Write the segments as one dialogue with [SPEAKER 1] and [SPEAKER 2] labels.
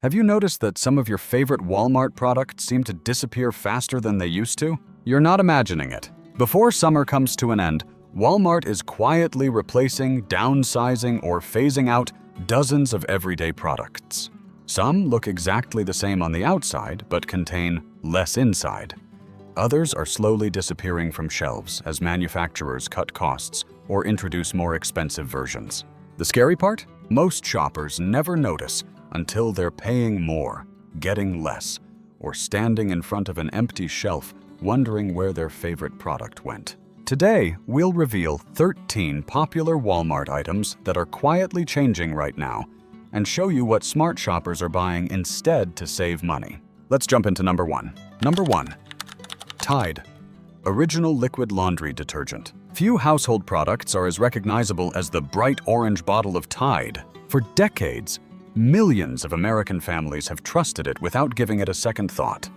[SPEAKER 1] Have you noticed that some of your favorite Walmart products seem to disappear faster than they used to? You're not imagining it. Before summer comes to an end, Walmart is quietly replacing, downsizing, or phasing out dozens of everyday products. Some look exactly the same on the outside, but contain less inside. Others are slowly disappearing from shelves as manufacturers cut costs or introduce more expensive versions. The scary part? Most shoppers never notice until they're paying more, getting less, or standing in front of an empty shelf wondering where their favorite product went. Today, we'll reveal 13 popular Walmart items that are quietly changing right now and show you what smart shoppers are buying instead to save money. Let's jump into number 1. Number 1. Tide. Original liquid laundry detergent. Few household products are as recognizable as the bright orange bottle of Tide. For decades, millions of American families have trusted it without giving it a second thought.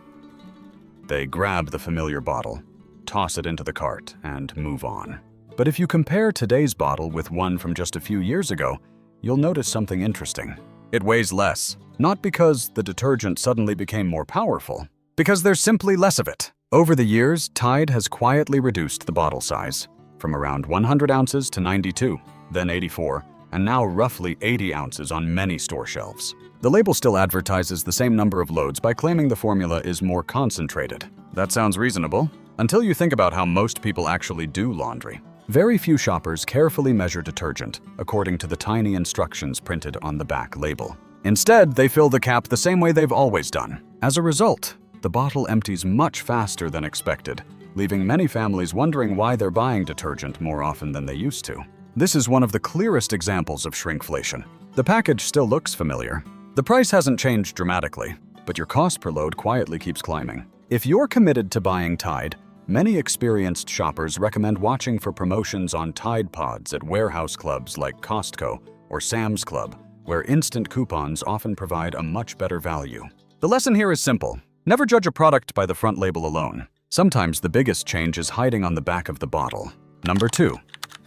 [SPEAKER 1] They grab the familiar bottle, toss it into the cart, and move on. But if you compare today's bottle with one from just a few years ago, you'll notice something interesting. It weighs less, not because the detergent suddenly became more powerful, because there's simply less of it. Over the years, Tide has quietly reduced the bottle size, from around 100 ounces to 92, then 84, and now roughly 80 ounces on many store shelves. The label still advertises the same number of loads by claiming the formula is more concentrated. That sounds reasonable, until you think about how most people actually do laundry. Very few shoppers carefully measure detergent according to the tiny instructions printed on the back label. Instead, they fill the cap the same way they've always done. As a result, the bottle empties much faster than expected, leaving many families wondering why they're buying detergent more often than they used to. This is one of the clearest examples of shrinkflation. The package still looks familiar. The price hasn't changed dramatically, but your cost per load quietly keeps climbing. If you're committed to buying Tide, many experienced shoppers recommend watching for promotions on Tide Pods at warehouse clubs like Costco or Sam's Club, where instant coupons often provide a much better value. The lesson here is simple. Never judge a product by the front label alone. Sometimes the biggest change is hiding on the back of the bottle. Number 2.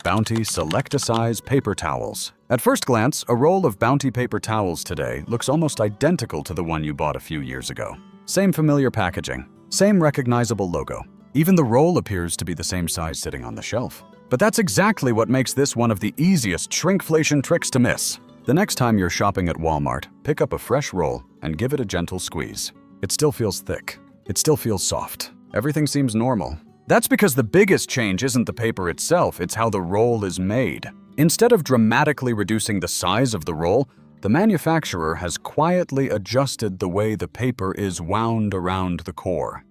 [SPEAKER 1] Bounty Select-A-Size Paper Towels. At first glance, a roll of Bounty paper towels today looks almost identical to the one you bought a few years ago. Same familiar packaging, same recognizable logo. Even the roll appears to be the same size sitting on the shelf. But that's exactly what makes this one of the easiest shrinkflation tricks to miss. The next time you're shopping at Walmart, pick up a fresh roll and give it a gentle squeeze. It still feels thick. It still feels soft. Everything seems normal. That's because the biggest change isn't the paper itself, it's how the roll is made. Instead of dramatically reducing the size of the roll, the manufacturer has quietly adjusted the way the paper is wound around the core.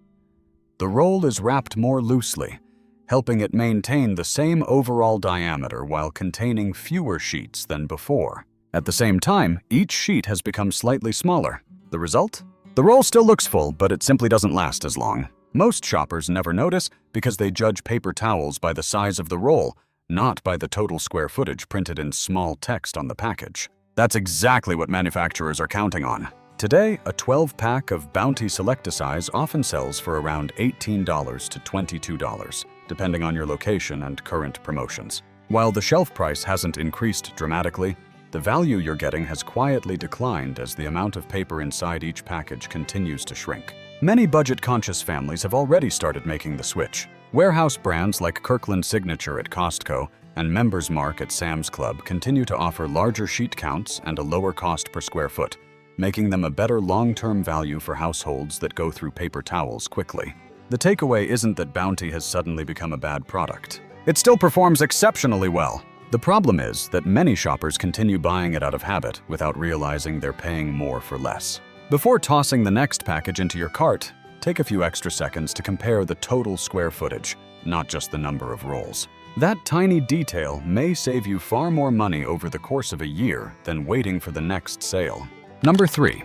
[SPEAKER 1] The roll is wrapped more loosely, helping it maintain the same overall diameter while containing fewer sheets than before. At the same time, each sheet has become slightly smaller. The result? The roll still looks full, but it simply doesn't last as long. Most shoppers never notice because they judge paper towels by the size of the roll, not by the total square footage printed in small text on the package. That's exactly what manufacturers are counting on. Today, a 12-pack of Bounty Select-A-Size often sells for around $18 to $22, depending on your location and current promotions. While the shelf price hasn't increased dramatically, the value you're getting has quietly declined as the amount of paper inside each package continues to shrink. Many budget-conscious families have already started making the switch. Warehouse brands like Kirkland Signature at Costco and Members Mark at Sam's Club continue to offer larger sheet counts and a lower cost per square foot, making them a better long-term value for households that go through paper towels quickly. The takeaway isn't that Bounty has suddenly become a bad product. It still performs exceptionally well. The problem is that many shoppers continue buying it out of habit without realizing they're paying more for less. Before tossing the next package into your cart, take a few extra seconds to compare the total square footage, not just the number of rolls. That tiny detail may save you far more money over the course of a year than waiting for the next sale. Number 3.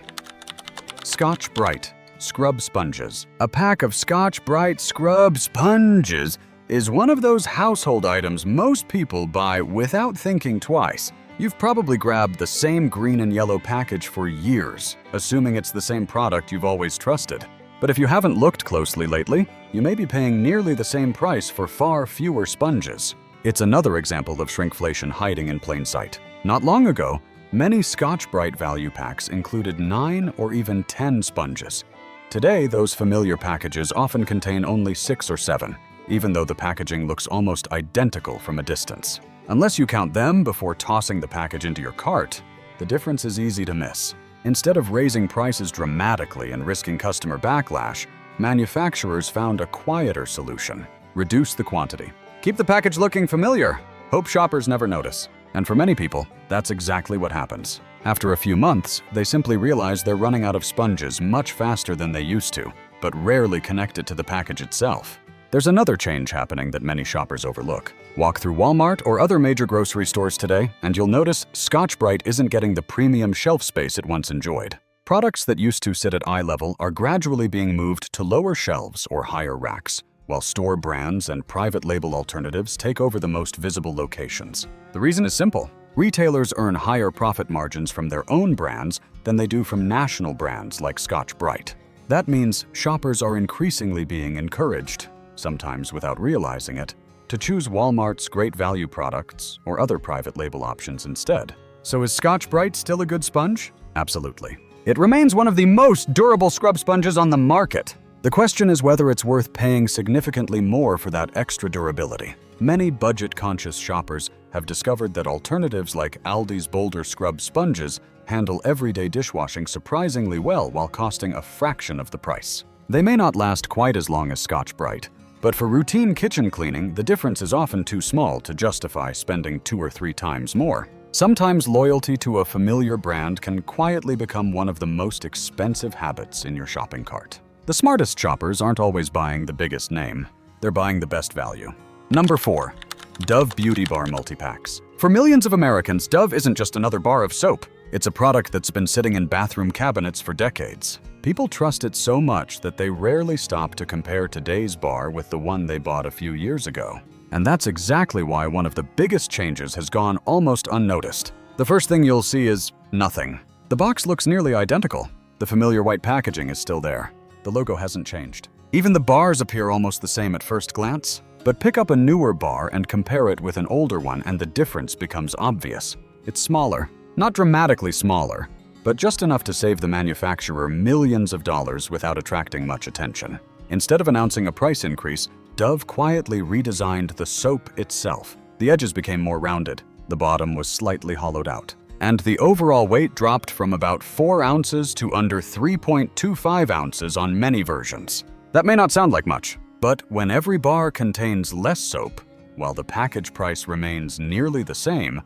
[SPEAKER 1] Scotch-Brite Scrub Sponges. A pack of Scotch-Brite Scrub Sponges is one of those household items most people buy without thinking twice. You've probably grabbed the same green and yellow package for years, assuming it's the same product you've always trusted. But if you haven't looked closely lately, you may be paying nearly the same price for far fewer sponges. It's another example of shrinkflation hiding in plain sight. Not long ago, Many Scotch-Brite value packs included 9 or even 10 sponges. Today, those familiar packages often contain only 6 or 7, even though the packaging looks almost identical from a distance. Unless you count them before tossing the package into your cart, the difference is easy to miss. Instead of raising prices dramatically and risking customer backlash, manufacturers found a quieter solution: reduce the quantity. Keep the package looking familiar. Hope shoppers never notice. And for many people, that's exactly what happens. After a few months, they simply realize they're running out of sponges much faster than they used to, but rarely connect it to the package itself. There's another change happening that many shoppers overlook. Walk through Walmart or other major grocery stores today, and you'll notice Scotch-Brite isn't getting the premium shelf space it once enjoyed. Products that used to sit at eye level are gradually being moved to lower shelves or higher racks, while store brands and private label alternatives take over the most visible locations. The reason is simple. Retailers earn higher profit margins from their own brands than they do from national brands like Scotch-Brite. That means shoppers are increasingly being encouraged, sometimes without realizing it, to choose Walmart's great value products or other private label options instead. So is Scotch-Brite still a good sponge? Absolutely. It remains one of the most durable scrub sponges on the market. The question is whether it's worth paying significantly more for that extra durability. Many budget-conscious shoppers have discovered that alternatives like Aldi's Boulder Scrub sponges handle everyday dishwashing surprisingly well while costing a fraction of the price. They may not last quite as long as Scotch-Brite, but for routine kitchen cleaning, the difference is often too small to justify spending 2 or 3 times more. Sometimes loyalty to a familiar brand can quietly become one of the most expensive habits in your shopping cart. The smartest shoppers aren't always buying the biggest name. They're buying the best value. Number 4. Dove Beauty Bar Multipacks. For millions of Americans, Dove isn't just another bar of soap. It's a product that's been sitting in bathroom cabinets for decades. People trust it so much that they rarely stop to compare today's bar with the one they bought a few years ago. And that's exactly why one of the biggest changes has gone almost unnoticed. The first thing you'll see is nothing. The box looks nearly identical. The familiar white packaging is still there. The logo hasn't changed. Even the bars appear almost the same at first glance. But pick up a newer bar and compare it with an older one and the difference becomes obvious. It's smaller. Not dramatically smaller, but just enough to save the manufacturer millions of dollars without attracting much attention. Instead of announcing a price increase, Dove quietly redesigned the soap itself. The edges became more rounded, the bottom was slightly hollowed out, and the overall weight dropped from about 4 ounces to under 3.25 ounces on many versions. That may not sound like much, but when every bar contains less soap, while the package price remains nearly the same,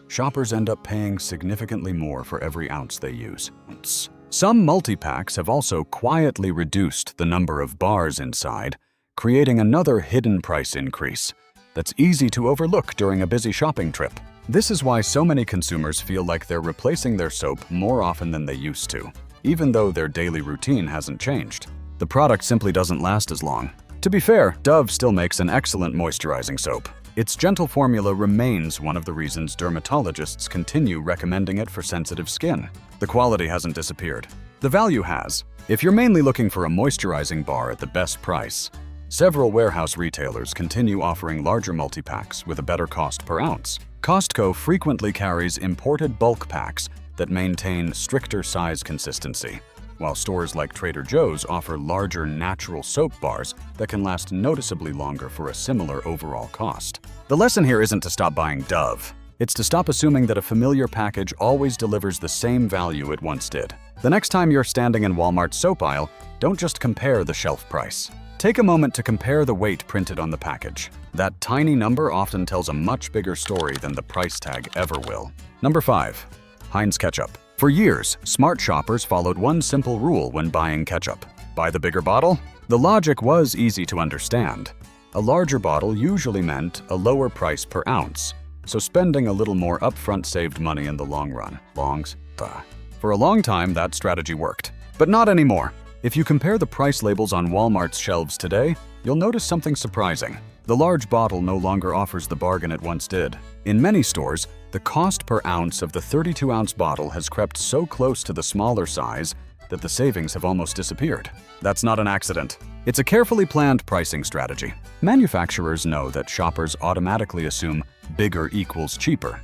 [SPEAKER 1] shoppers end up paying significantly more for every ounce they use. Some multi-packs have also quietly reduced the number of bars inside, creating another hidden price increase that's easy to overlook during a busy shopping trip. This is why so many consumers feel like they're replacing their soap more often than they used to, even though their daily routine hasn't changed. The product simply doesn't last as long. To be fair, Dove still makes an excellent moisturizing soap. Its gentle formula remains one of the reasons dermatologists continue recommending it for sensitive skin. The quality hasn't disappeared. The value has. If you're mainly looking for a moisturizing bar at the best price, several warehouse retailers continue offering larger multi-packs with a better cost per ounce. Costco frequently carries imported bulk packs that maintain stricter size consistency, while stores like Trader Joe's offer larger natural soap bars that can last noticeably longer for a similar overall cost. The lesson here isn't to stop buying Dove. It's to stop assuming that a familiar package always delivers the same value it once did. The next time you're standing in Walmart's soap aisle, don't just compare the shelf price. Take a moment to compare the weight printed on the package. That tiny number often tells a much bigger story than the price tag ever will. Number 5. Heinz ketchup. For years, smart shoppers followed one simple rule when buying ketchup. Buy the bigger bottle? The logic was easy to understand. A larger bottle usually meant a lower price per ounce, so spending a little more upfront saved money in the long run. For a long time, that strategy worked. But not anymore. If you compare the price labels on Walmart's shelves today, you'll notice something surprising. The large bottle no longer offers the bargain it once did. In many stores, the cost per ounce of the 32-ounce bottle has crept so close to the smaller size that the savings have almost disappeared. That's not an accident. It's a carefully planned pricing strategy. Manufacturers know that shoppers automatically assume bigger equals cheaper.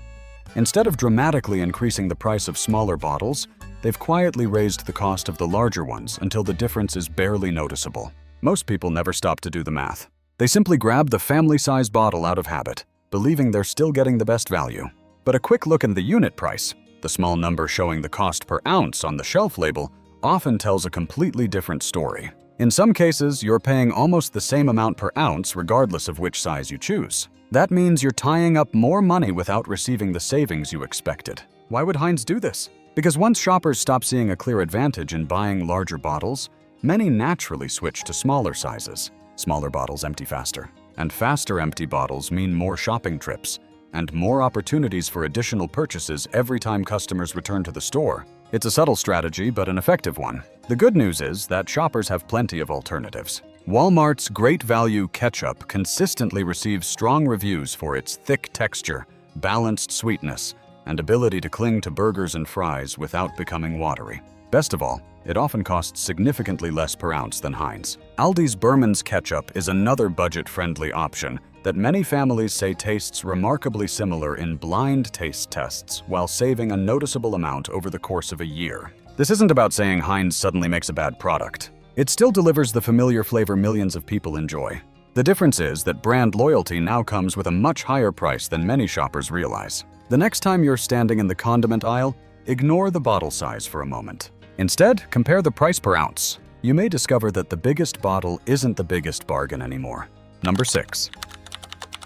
[SPEAKER 1] Instead of dramatically increasing the price of smaller bottles, they've quietly raised the cost of the larger ones until the difference is barely noticeable. Most people never stop to do the math. They simply grab the family-size bottle out of habit, believing they're still getting the best value. But a quick look at the unit price, the small number showing the cost per ounce on the shelf label, often tells a completely different story. In some cases, you're paying almost the same amount per ounce regardless of which size you choose. That means you're tying up more money without receiving the savings you expected. Why would Heinz do this? Because once shoppers stop seeing a clear advantage in buying larger bottles, many naturally switch to smaller sizes. Smaller bottles empty faster, and faster empty bottles mean more shopping trips and more opportunities for additional purchases every time customers return to the store. It's a subtle strategy, but an effective one. The good news is that shoppers have plenty of alternatives. Walmart's Great Value Ketchup consistently receives strong reviews for its thick texture, balanced sweetness, and ability to cling to burgers and fries without becoming watery. Best of all, it often costs significantly less per ounce than Heinz. Aldi's Berman's ketchup is another budget-friendly option that many families say tastes remarkably similar in blind taste tests while saving a noticeable amount over the course of a year. This isn't about saying Heinz suddenly makes a bad product. It still delivers the familiar flavor millions of people enjoy. The difference is that brand loyalty now comes with a much higher price than many shoppers realize. The next time you're standing in the condiment aisle, ignore the bottle size for a moment. Instead, compare the price per ounce. You may discover that the biggest bottle isn't the biggest bargain anymore. Number 6.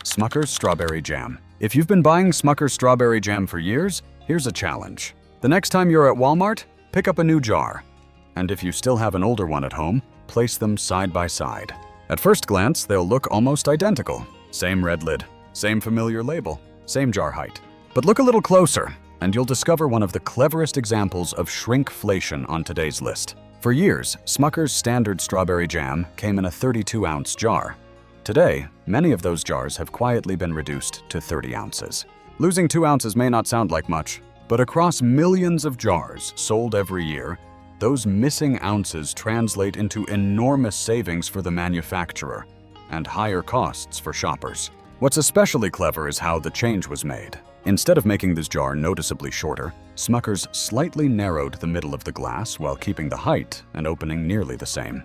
[SPEAKER 1] Smucker's Strawberry Jam. If you've been buying Smucker's Strawberry Jam for years, here's a challenge. The next time you're at Walmart, pick up a new jar. And if you still have an older one at home, place them side by side. At first glance, they'll look almost identical. Same red lid, same familiar label, same jar height. But look a little closer, and you'll discover one of the cleverest examples of shrinkflation on today's list. For years, Smucker's standard strawberry jam came in a 32-ounce jar. Today, many of those jars have quietly been reduced to 30 ounces. Losing 2 ounces may not sound like much, but across millions of jars sold every year, those missing ounces translate into enormous savings for the manufacturer and higher costs for shoppers. What's especially clever is how the change was made. Instead of making this jar noticeably shorter, Smucker's slightly narrowed the middle of the glass while keeping the height and opening nearly the same.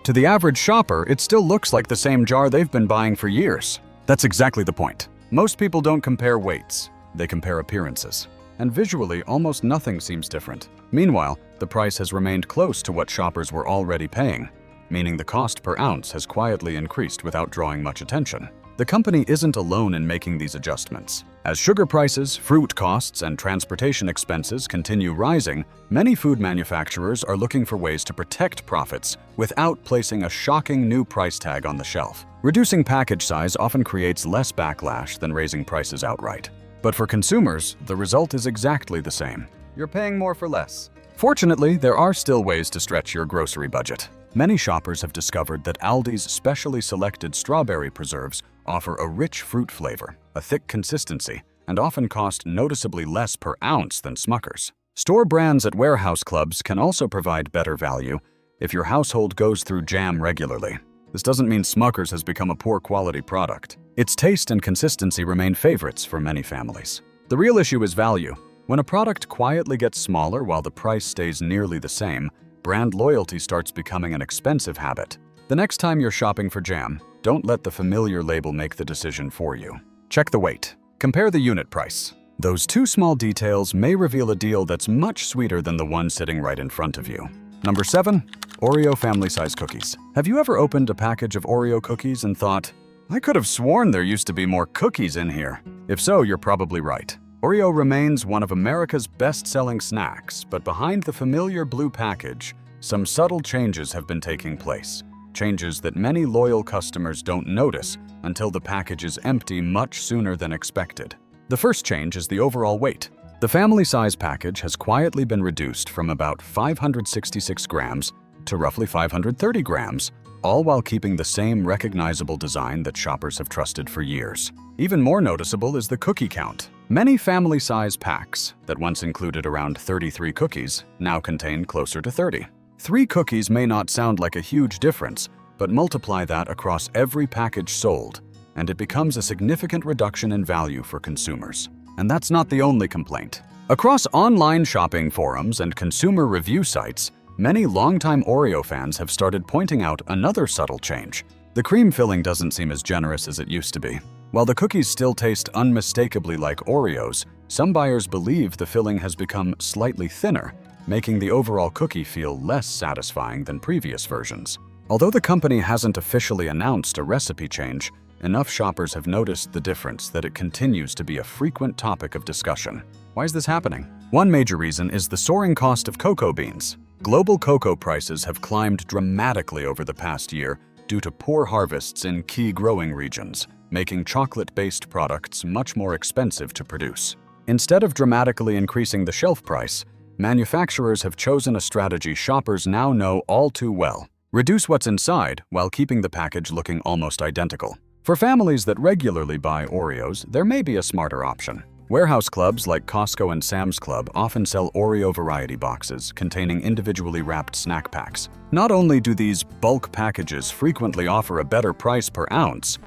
[SPEAKER 1] To the average shopper, it still looks like the same jar they've been buying for years. That's exactly the point. Most people don't compare weights, they compare appearances. And visually, almost nothing seems different. Meanwhile, the price has remained close to what shoppers were already paying, meaning the cost per ounce has quietly increased without drawing much attention. The company isn't alone in making these adjustments. As sugar prices, fruit costs, and transportation expenses continue rising, many food manufacturers are looking for ways to protect profits without placing a shocking new price tag on the shelf. Reducing package size often creates less backlash than raising prices outright. But for consumers, the result is exactly the same. You're paying more for less. Fortunately, there are still ways to stretch your grocery budget. Many shoppers have discovered that Aldi's specially selected strawberry preserves offer a rich fruit flavor, a thick consistency, and often cost noticeably less per ounce than Smucker's. Store brands at warehouse clubs can also provide better value if your household goes through jam regularly. This doesn't mean Smucker's has become a poor quality product. Its taste and consistency remain favorites for many families. The real issue is value. When a product quietly gets smaller while the price stays nearly the same, brand loyalty starts becoming an expensive habit. The next time you're shopping for jam, don't let the familiar label make the decision for you. Check the weight. Compare the unit price. Those two small details may reveal a deal that's much sweeter than the one sitting right in front of you. Number 7. Oreo family-size cookies. Have you ever opened a package of Oreo cookies and thought, I could have sworn there used to be more cookies in here? If so, you're probably right. Oreo remains one of America's best-selling snacks, but behind the familiar blue package, some subtle changes have been taking place. Changes that many loyal customers don't notice until the package is empty much sooner than expected. The first change is the overall weight. The family-size package has quietly been reduced from about 566 grams to roughly 530 grams, all while keeping the same recognizable design that shoppers have trusted for years. Even more noticeable is the cookie count. Many family-size packs that once included around 33 cookies now contain closer to 30. 3 cookies may not sound like a huge difference, but multiply that across every package sold, and it becomes a significant reduction in value for consumers. And that's not the only complaint. Across online shopping forums and consumer review sites, many longtime Oreo fans have started pointing out another subtle change. The cream filling doesn't seem as generous as it used to be. While the cookies still taste unmistakably like Oreos, some buyers believe the filling has become slightly thinner, making the overall cookie feel less satisfying than previous versions. Although the company hasn't officially announced a recipe change, enough shoppers have noticed the difference that it continues to be a frequent topic of discussion. Why is this happening? One major reason is the soaring cost of cocoa beans. Global cocoa prices have climbed dramatically over the past year due to poor harvests in key growing regions, making chocolate-based products much more expensive to produce. Instead of dramatically increasing the shelf price, manufacturers have chosen a strategy shoppers now know all too well: reduce what's inside while keeping the package looking almost identical. For families that regularly buy Oreos, there may be a smarter option. Warehouse clubs like Costco and Sam's Club often sell Oreo variety boxes containing individually wrapped snack packs. Not only do these bulk packages frequently offer a better price per ounce,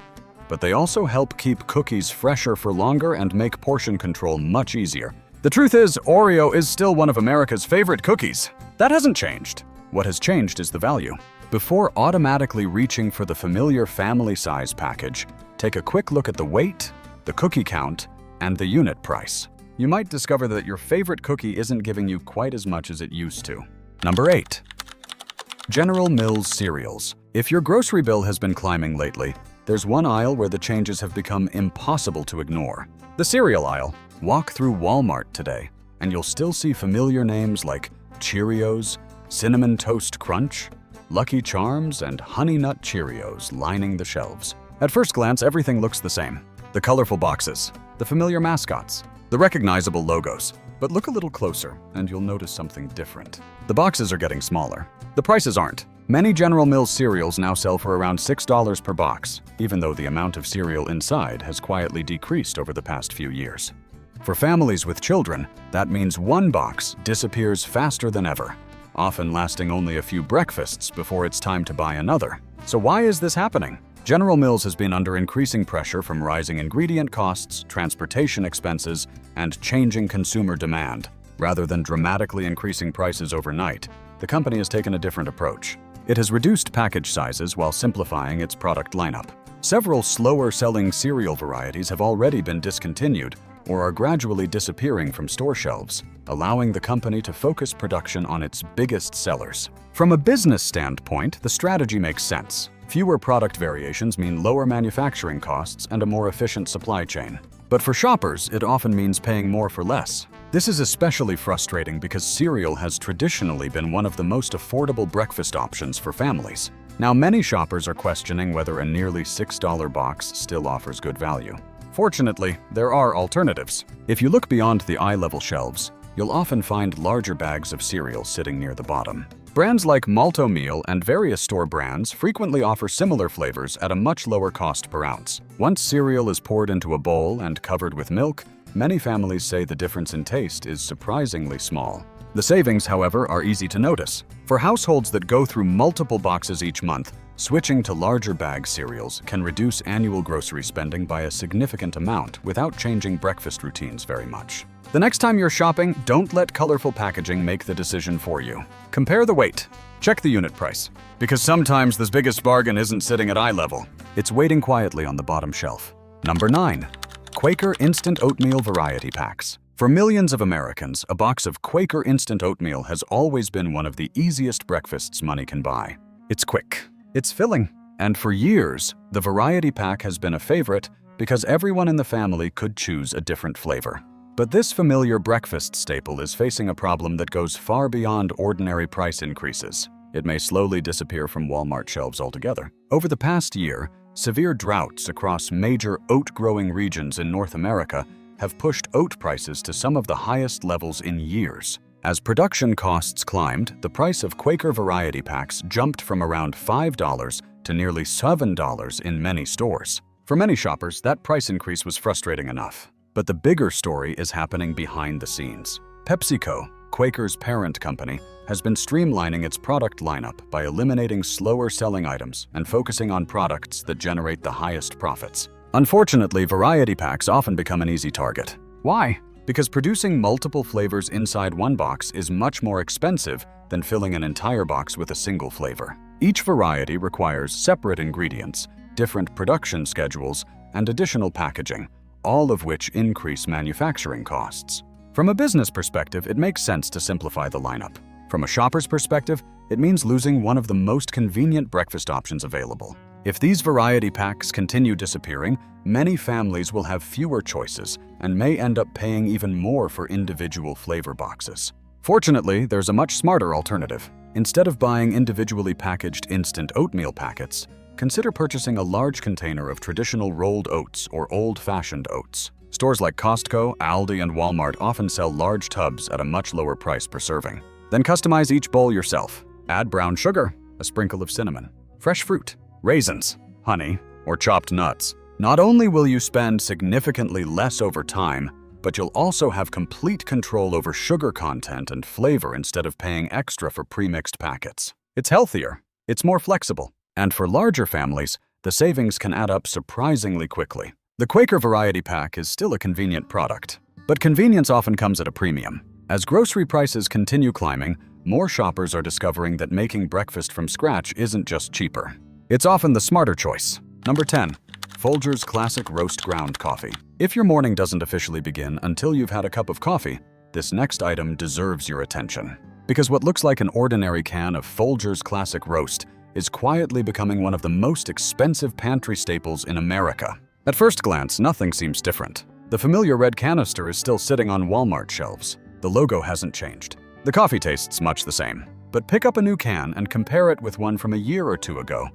[SPEAKER 1] but they also help keep cookies fresher for longer and make portion control much easier. The truth is, Oreo is still one of America's favorite cookies. That hasn't changed. What has changed is the value. Before automatically reaching for the familiar family size package, take a quick look at the weight, the cookie count, and the unit price. You might discover that your favorite cookie isn't giving you quite as much as it used to. Number 8. General Mills cereals. If your grocery bill has been climbing lately, there's one aisle where the changes have become impossible to ignore. The cereal aisle. Walk through Walmart today, and you'll still see familiar names like Cheerios, Cinnamon Toast Crunch, Lucky Charms, and Honey Nut Cheerios lining the shelves. At first glance, everything looks the same. The colorful boxes, the familiar mascots, the recognizable logos. But look a little closer, and you'll notice something different. The boxes are getting smaller. The prices aren't. Many General Mills cereals now sell for around $6 per box, even though the amount of cereal inside has quietly decreased over the past few years. For families with children, that means one box disappears faster than ever, often lasting only a few breakfasts before it's time to buy another. So why is this happening? General Mills has been under increasing pressure from rising ingredient costs, transportation expenses, and changing consumer demand. Rather than dramatically increasing prices overnight, the company has taken a different approach. It has reduced package sizes while simplifying its product lineup. Several slower-selling cereal varieties have already been discontinued or are gradually disappearing from store shelves, allowing the company to focus production on its biggest sellers. From a business standpoint, the strategy makes sense. Fewer product variations mean lower manufacturing costs and a more efficient supply chain. But for shoppers, it often means paying more for less. This is especially frustrating because cereal has traditionally been one of the most affordable breakfast options for families. Now, many shoppers are questioning whether a nearly $6 box still offers good value. Fortunately, there are alternatives. If you look beyond the eye-level shelves, you'll often find larger bags of cereal sitting near the bottom. Brands like Oatmeal and various store brands frequently offer similar flavors at a much lower cost per ounce. Once cereal is poured into a bowl and covered with milk, many families say the difference in taste is surprisingly small. The savings, however, are easy to notice. For households that go through multiple boxes each month, switching to larger bag cereals can reduce annual grocery spending by a significant amount without changing breakfast routines very much. The next time you're shopping, don't let colorful packaging make the decision for you. Compare the weight. Check the unit price. Because sometimes the biggest bargain isn't sitting at eye level. It's waiting quietly on the bottom shelf. Number 9. Quaker Instant Oatmeal Variety Packs. For millions of Americans, a box of Quaker Instant Oatmeal has always been one of the easiest breakfasts money can buy. It's quick. It's filling. And for years, the variety pack has been a favorite because everyone in the family could choose a different flavor. But this familiar breakfast staple is facing a problem that goes far beyond ordinary price increases. It may slowly disappear from Walmart shelves altogether. Over the past year, severe droughts across major oat-growing regions in North America have pushed oat prices to some of the highest levels in years. As production costs climbed, the price of Quaker variety packs jumped from around $5 to nearly $7 in many stores. For many shoppers, that price increase was frustrating enough. But the bigger story is happening behind the scenes. PepsiCo, Quaker's parent company, has been streamlining its product lineup by eliminating slower-selling items and focusing on products that generate the highest profits. Unfortunately, variety packs often become an easy target. Why? Because producing multiple flavors inside one box is much more expensive than filling an entire box with a single flavor. Each variety requires separate ingredients, different production schedules, and additional packaging, all of which increase manufacturing costs. From a business perspective, it makes sense to simplify the lineup. From a shopper's perspective, it means losing one of the most convenient breakfast options available. If these variety packs continue disappearing, many families will have fewer choices and may end up paying even more for individual flavor boxes. Fortunately, there's a much smarter alternative. Instead of buying individually packaged instant oatmeal packets, consider purchasing a large container of traditional rolled oats or old-fashioned oats. Stores like Costco, Aldi, and Walmart often sell large tubs at a much lower price per serving. Then customize each bowl yourself. Add brown sugar, a sprinkle of cinnamon, fresh fruit, raisins, honey, or chopped nuts. Not only will you spend significantly less over time, but you'll also have complete control over sugar content and flavor instead of paying extra for pre-mixed packets. It's healthier, it's more flexible, and for larger families, the savings can add up surprisingly quickly. The Quaker variety pack is still a convenient product, but convenience often comes at a premium. As grocery prices continue climbing, more shoppers are discovering that making breakfast from scratch isn't just cheaper. It's often the smarter choice. Number 10. Folgers Classic Roast Ground Coffee. If your morning doesn't officially begin until you've had a cup of coffee, this next item deserves your attention. Because what looks like an ordinary can of Folgers Classic Roast is quietly becoming one of the most expensive pantry staples in America. At first glance, nothing seems different. The familiar red canister is still sitting on Walmart shelves. The logo hasn't changed. The coffee tastes much the same. But pick up a new can and compare it with one from a year or two ago,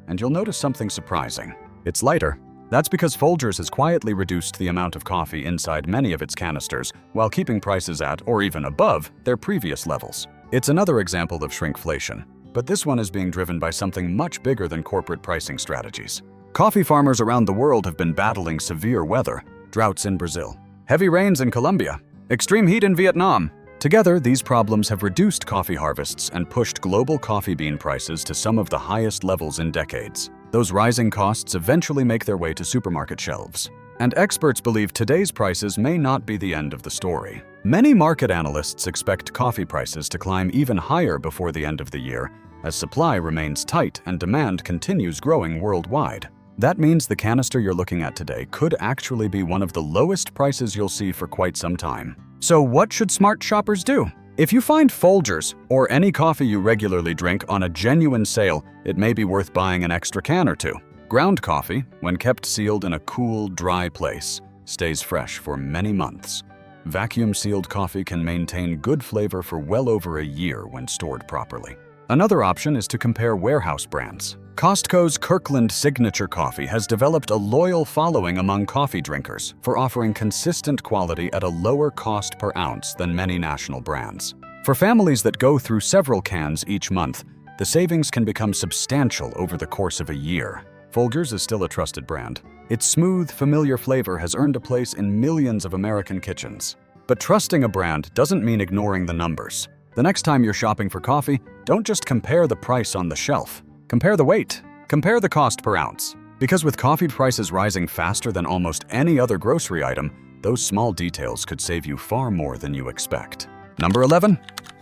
[SPEAKER 1] and you'll notice something surprising. It's lighter. That's because Folgers has quietly reduced the amount of coffee inside many of its canisters while keeping prices at, or even above, their previous levels. It's another example of shrinkflation, but this one is being driven by something much bigger than corporate pricing strategies. Coffee farmers around the world have been battling severe weather, droughts in Brazil, heavy rains in Colombia, extreme heat in Vietnam. Together, these problems have reduced coffee harvests and pushed global coffee bean prices to some of the highest levels in decades. Those rising costs eventually make their way to supermarket shelves. And experts believe today's prices may not be the end of the story. Many market analysts expect coffee prices to climb even higher before the end of the year, as supply remains tight and demand continues growing worldwide. That means the canister you're looking at today could actually be one of the lowest prices you'll see for quite some time. So what should smart shoppers do? If you find Folgers or any coffee you regularly drink on a genuine sale, it may be worth buying an extra can or two. Ground coffee, when kept sealed in a cool, dry place, stays fresh for many months. Vacuum-sealed coffee can maintain good flavor for well over a year when stored properly. Another option is to compare warehouse brands. Costco's Kirkland Signature Coffee has developed a loyal following among coffee drinkers for offering consistent quality at a lower cost per ounce than many national brands. For families that go through several cans each month, the savings can become substantial over the course of a year. Folgers is still a trusted brand. Its smooth, familiar flavor has earned a place in millions of American kitchens. But trusting a brand doesn't mean ignoring the numbers. The next time you're shopping for coffee, don't just compare the price on the shelf. Compare the weight. Compare the cost per ounce. Because with coffee prices rising faster than almost any other grocery item, those small details could save you far more than you expect. Number 11.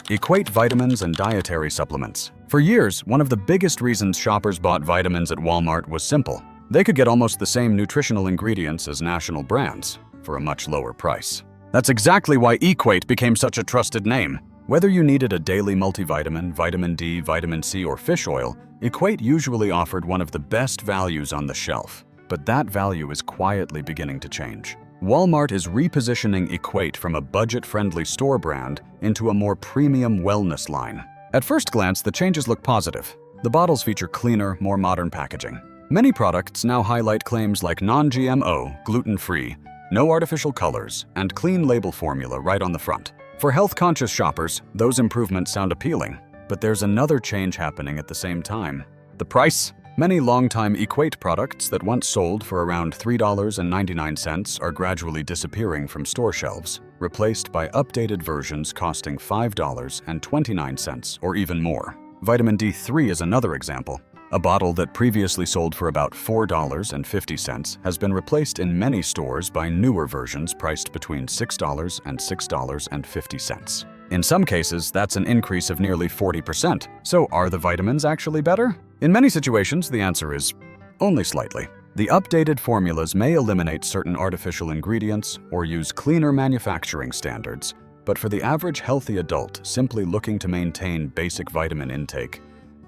[SPEAKER 1] Equate vitamins and dietary supplements. For years, one of the biggest reasons shoppers bought vitamins at Walmart was simple. They could get almost the same nutritional ingredients as national brands for a much lower price. That's exactly why Equate became such a trusted name. Whether you needed a daily multivitamin, vitamin D, vitamin C, or fish oil, Equate usually offered one of the best values on the shelf. But that value is quietly beginning to change. Walmart is repositioning Equate from a budget-friendly store brand into a more premium wellness line. At first glance, the changes look positive. The bottles feature cleaner, more modern packaging. Many products now highlight claims like non-GMO, gluten-free, no artificial colors, and clean label formula right on the front. For health-conscious shoppers, those improvements sound appealing, but there's another change happening at the same time. The price? Many longtime Equate products that once sold for around $3.99 are gradually disappearing from store shelves, replaced by updated versions costing $5.29 or even more. Vitamin D3 is another example. A bottle that previously sold for about $4.50 has been replaced in many stores by newer versions priced between $6 and $6.50. In some cases, that's an increase of nearly 40%. So are the vitamins actually better? In many situations, the answer is only slightly. The updated formulas may eliminate certain artificial ingredients or use cleaner manufacturing standards, but for the average healthy adult simply looking to maintain basic vitamin intake,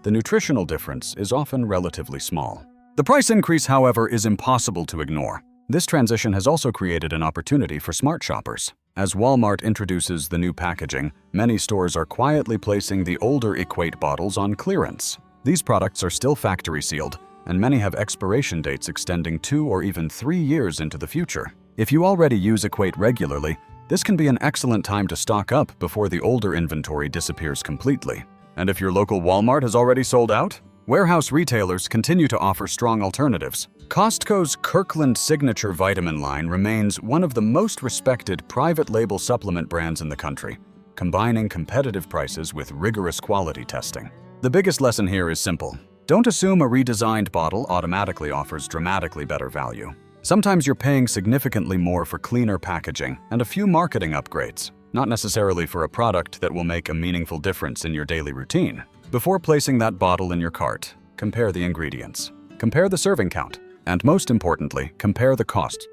[SPEAKER 1] the nutritional difference is often relatively small. The price increase, however, is impossible to ignore. This transition has also created an opportunity for smart shoppers. As Walmart introduces the new packaging, many stores are quietly placing the older Equate bottles on clearance. These products are still factory sealed, and many have expiration dates extending 2 or even 3 years into the future. If you already use Equate regularly, this can be an excellent time to stock up before the older inventory disappears completely. And if your local Walmart has already sold out, warehouse retailers continue to offer strong alternatives. Costco's Kirkland Signature Vitamin line remains one of the most respected private label supplement brands in the country, combining competitive prices with rigorous quality testing. The biggest lesson here is simple. Don't assume a redesigned bottle automatically offers dramatically better value. Sometimes you're paying significantly more for cleaner packaging and a few marketing upgrades, not necessarily for a product that will make a meaningful difference in your daily routine. Before placing that bottle in your cart, compare the ingredients, compare the serving count, and most importantly, compare the cost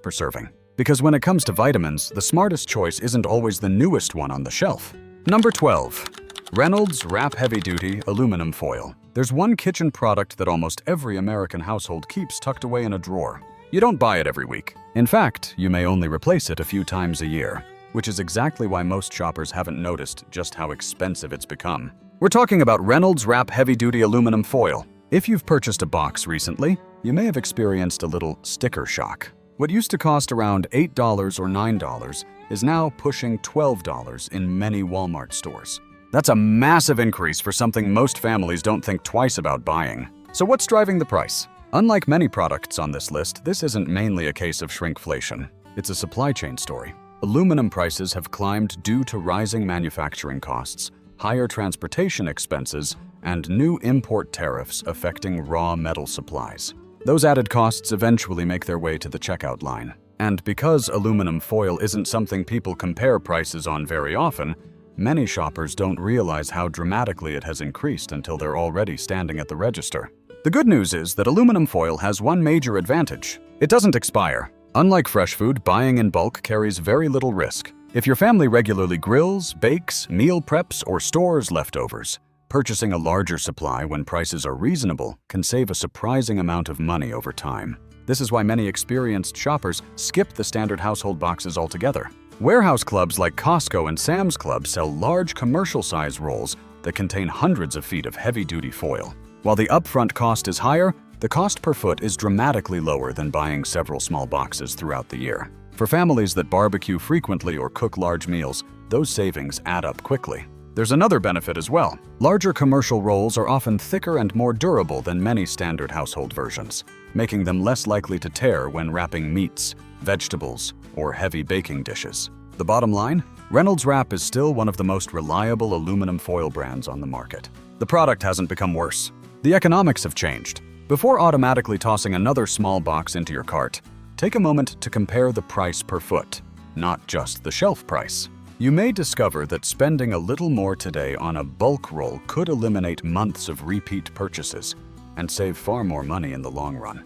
[SPEAKER 1] per serving. Because when it comes to vitamins, the smartest choice isn't always the newest one on the shelf. Number 12. Reynolds Wrap Heavy Duty Aluminum Foil. There's one kitchen product that almost every American household keeps tucked away in a drawer. You don't buy it every week. In fact, you may only replace it a few times a year, which is exactly why most shoppers haven't noticed just how expensive it's become. We're talking about Reynolds Wrap Heavy Duty Aluminum Foil. If you've purchased a box recently, you may have experienced a little sticker shock. What used to cost around $8 or $9 is now pushing $12 in many Walmart stores. That's a massive increase for something most families don't think twice about buying. So what's driving the price? Unlike many products on this list, this isn't mainly a case of shrinkflation. It's a supply chain story. Aluminum prices have climbed due to rising manufacturing costs, higher transportation expenses, and new import tariffs affecting raw metal supplies. Those added costs eventually make their way to the checkout line. And because aluminum foil isn't something people compare prices on very often, many shoppers don't realize how dramatically it has increased until they're already standing at the register. The good news is that aluminum foil has one major advantage. It doesn't expire. Unlike fresh food, buying in bulk carries very little risk. If your family regularly grills, bakes, meal preps, or stores leftovers, purchasing a larger supply when prices are reasonable can save a surprising amount of money over time. This is why many experienced shoppers skip the standard household boxes altogether. Warehouse clubs like Costco and Sam's Club sell large commercial-size rolls that contain hundreds of feet of heavy-duty foil. While the upfront cost is higher, the cost per foot is dramatically lower than buying several small boxes throughout the year. For families that barbecue frequently or cook large meals, those savings add up quickly. There's another benefit as well. Larger commercial rolls are often thicker and more durable than many standard household versions, making them less likely to tear when wrapping meats, vegetables, or heavy baking dishes. The bottom line? Reynolds Wrap is still one of the most reliable aluminum foil brands on the market. The product hasn't become worse. The economics have changed. Before automatically tossing another small box into your cart, take a moment to compare the price per foot, not just the shelf price. You may discover that spending a little more today on a bulk roll could eliminate months of repeat purchases and save far more money in the long run.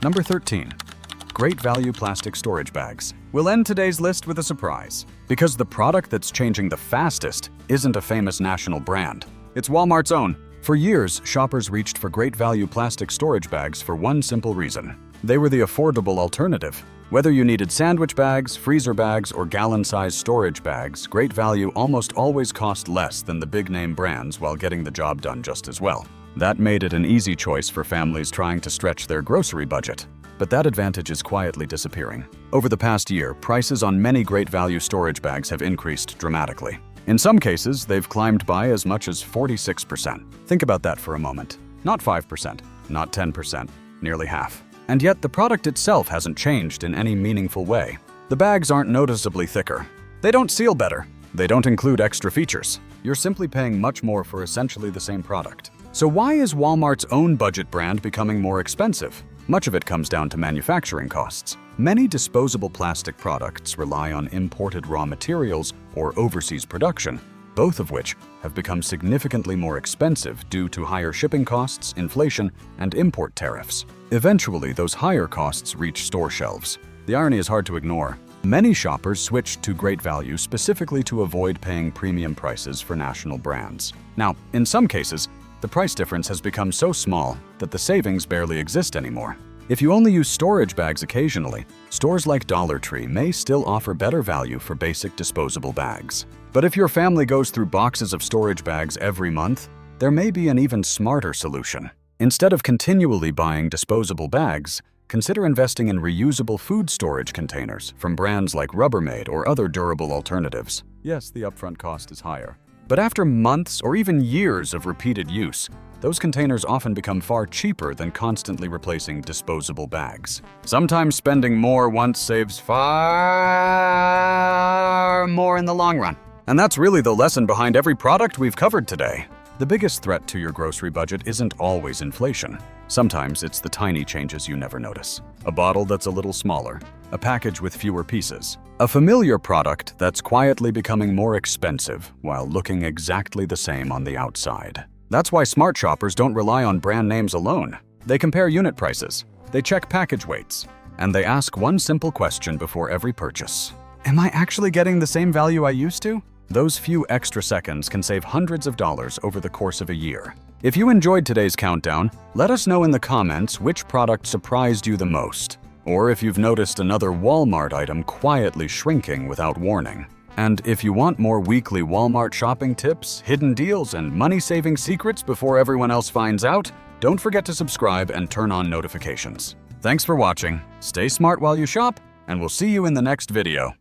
[SPEAKER 1] Number 13. Great value plastic storage bags. We'll end today's list with a surprise, because the product that's changing the fastest isn't a famous national brand. It's Walmart's own. For years, shoppers reached for great value plastic storage bags for one simple reason. They were the affordable alternative. Whether you needed sandwich bags, freezer bags, or gallon-sized storage bags, Great Value almost always cost less than the big-name brands while getting the job done just as well. That made it an easy choice for families trying to stretch their grocery budget. But that advantage is quietly disappearing. Over the past year, prices on many Great Value storage bags have increased dramatically. In some cases, they've climbed by as much as 46%. Think about that for a moment. Not 5%, not 10%, nearly half. And yet, the product itself hasn't changed in any meaningful way. The bags aren't noticeably thicker. They don't seal better. They don't include extra features. You're simply paying much more for essentially the same product. So why is Walmart's own budget brand becoming more expensive? Much of it comes down to manufacturing costs. Many disposable plastic products rely on imported raw materials or overseas production, both of which have become significantly more expensive due to higher shipping costs, inflation, and import tariffs. Eventually, those higher costs reach store shelves. The irony is hard to ignore. Many shoppers switched to Great Value specifically to avoid paying premium prices for national brands. Now, in some cases, the price difference has become so small that the savings barely exist anymore. If you only use storage bags occasionally, stores like Dollar Tree may still offer better value for basic disposable bags. But if your family goes through boxes of storage bags every month, there may be an even smarter solution. Instead of continually buying disposable bags, consider investing in reusable food storage containers from brands like Rubbermaid or other durable alternatives. Yes, the upfront cost is higher, but after months or even years of repeated use, those containers often become far cheaper than constantly replacing disposable bags. Sometimes spending more once saves far more in the long run. And that's really the lesson behind every product we've covered today. The biggest threat to your grocery budget isn't always inflation. Sometimes it's the tiny changes you never notice. A bottle that's a little smaller, a package with fewer pieces, a familiar product that's quietly becoming more expensive while looking exactly the same on the outside. That's why smart shoppers don't rely on brand names alone. They compare unit prices, they check package weights, and they ask one simple question before every purchase. Am I actually getting the same value I used to? Those few extra seconds can save hundreds of dollars over the course of a year. If you enjoyed today's countdown, let us know in the comments which product surprised you the most, or if you've noticed another Walmart item quietly shrinking without warning. And if you want more weekly Walmart shopping tips, hidden deals, and money-saving secrets before everyone else finds out, don't forget to subscribe and turn on notifications. Thanks for watching, stay smart while you shop, and we'll see you in the next video.